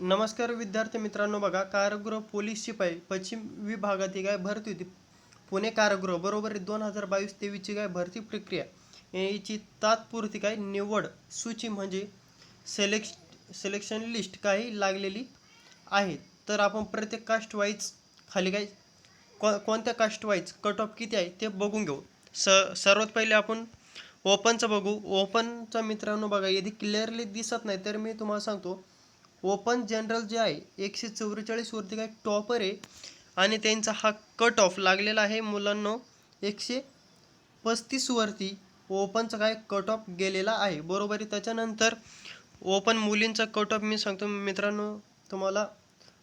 नमस्कार विद्यार्थी मित्रांनो, बघा कारागृह पोलीस शिपाई पश्चिम विभागातील काय भरती होती. पुणे कारागृह बरोबर 2022-23ची काय भरती प्रक्रिया याची तात्पुरती काय निवड सूची म्हणजे सिलेक्शन लिस्ट काही लागलेली आहे. तर आपण प्रत्येक कास्ट वाईज खाली काय कोणत्या कास्ट वाईज कट ऑफ किती आहे ते बघून घेऊ. सर्वात पहिले आपण ओपनचं बघू. ओपनचा मित्रांनो बघा, यदि क्लिअरली दिसत नाही तर मी तुम्हाला सांगतो. ओपन जनरल जे आहे 144 वरती काय टॉपर आहे आणि त्यांचा हा कट ऑफ लागलेला आहे मुलांना 135 वरती ओपनचा काय कट ऑफ गेलेला आहे बरोबर आहे. त्याच्यानंतर ओपन मुलींचा कट ऑफ मी सांगतो मित्रांनो तुम्हाला.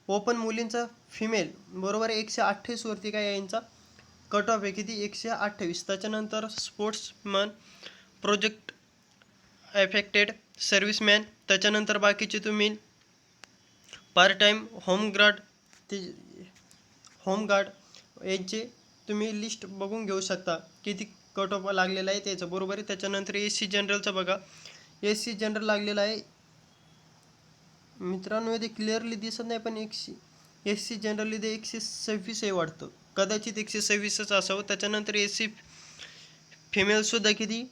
ओपन मुलींचा फिमेल बरोबर आहे 128 वरती काय यांचा कट ऑफ आहे किती 128. त्याच्यानंतर स्पोर्ट्समन, प्रोजेक्ट एफेक्टेड, सर्व्हिसमॅन, त्याच्यानंतर बाकीचे तुम्ही पार्ट टाइम, होमगार्ड यांचे तुम्ही लिस्ट बघून घेऊ शकता किती कट ऑफ लागलेला आहे त्याचं बरोबर आहे. त्याच्यानंतर एस-सी जनरलचं बघा, एस-सी जनरल लागलेला आहे मित्रांनो, ते क्लिअरली दिसत नाही पण एस-सी जनरल इथे 126 आहे वाटतं, कदाचित 126च असावं. त्याच्यानंतर एस-सी फिमेलसुद्धा किती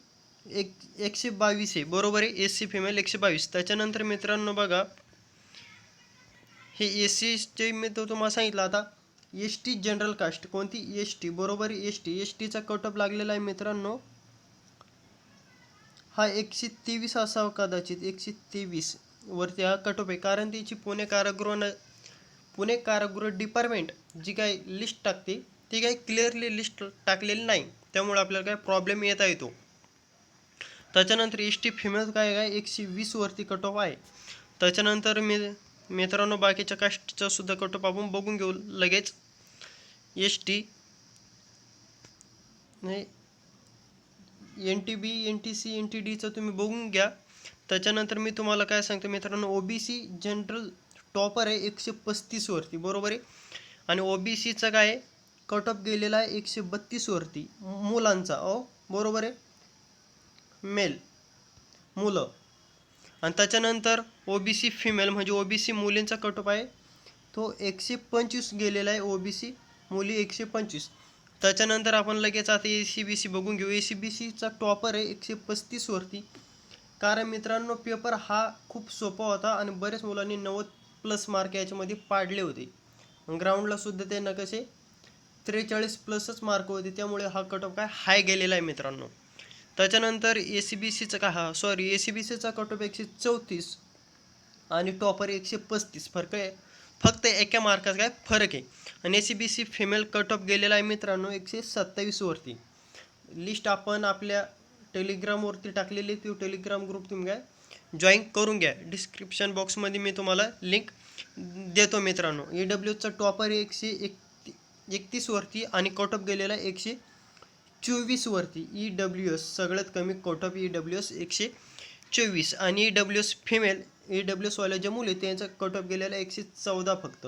122 आहे बरोबर आहे, एस-सी फिमेल 122. त्याच्यानंतर मित्रांनो बघा, हे एस-सीचे मी तुम्हाला सांगितलं. आता एस-टी जनरल कास्ट कोणती एस-टी बरोबर आहे, एस-टीचा कट ऑफ लागलेला आहे मित्रांनो हा 123 असावा, कदाचित 123 वरती हा कट ऑफ आहे. कारण त्याची पुणे कारागृह डिपार्टमेंट जी काय लिस्ट टाकते ती काही क्लिअरली लिस्ट टाकलेली नाही, त्यामुळे आपल्याला काय प्रॉब्लेम येता येतो. त्याच्यानंतर एस-टी फिमेल काय 120 वरती कट ऑफ आहे. त्याच्यानंतर मित्रांनो बाकीच्या कास्टचा सुद्धा कट ऑफ आपण बघून घेऊ लगेच. एस-टी नाही, NTB, NTC, NTDचं तुम्ही बघून घ्या. त्याच्यानंतर मी तुम्हाला काय सांगतो मित्रांनो, ओबीसी जनरल टॉपर आहे 135 वरती बरोबर आहे आणि ओबीसीचा काय कट ऑफ गेलेला आहे 132 वरती मुलांचा बरोबर आहे, मेल मुलं. आणि त्याच्यानंतर ओबीसी फिमेल म्हणजे ओबीसी मुलींचा कट ऑफ आहे तो 125 गेलेला आहे, ओबीसी मुली 125. त्याच्यानंतर आपण लगेच आता ACBC बघून घेऊ. ACBCचा टॉपर आहे 135 वरती. कारण मित्रांनो पेपर हा खूप सोपा होता आणि बरेच मुलांनी 90+ मार्क याच्यामध्ये पाडले होते. ग्राउंडला सुद्धा त्यांना कसे 43+ मार्क होते, त्यामुळे हा कट ऑफ काय हाय गेलेला आहे मित्रांनो. त्याच्यानंतर ACBCचा ACBCचा कट ऑफ 134 आणि टॉपर 135. फरक आहे फक्त एका मार्काचा काय फरक आहे. आणि ACBC फिमेल कट ऑफ गेलेला आहे मित्रांनो 127 वरती. लिस्ट आपण आपल्या टेलिग्रामवरती टाकलेली, ती टेलिग्राम ग्रुप तुम्ही काय जॉईन करून घ्या. डिस्क्रिप्शन बॉक्समध्ये मी तुम्हाला लिंक देतो मित्रांनो. EWSचा टॉपर 131 वरती आणि कट ऑफ गेलेला 124 वरती. EWS सगळ्यात कमी कट ऑफ EWS 124 आणि EWS फिमेल EWS वाल्या ज्या मुली त्यांचा कट ऑफ गेलेला 114 फक्त.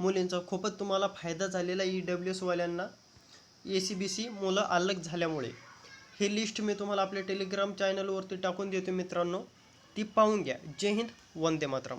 मुलींचा खूपच तुम्हाला फायदा झालेला EWS वाल्यांना ACBC मुलं अलग झाल्यामुळे. ही लिस्ट मी तुम्हाला आपल्या टेलिग्राम चॅनलवरती टाकून देतो मित्रांनो, ती पाहून घ्या. जय हिंद, वंदे मातरम.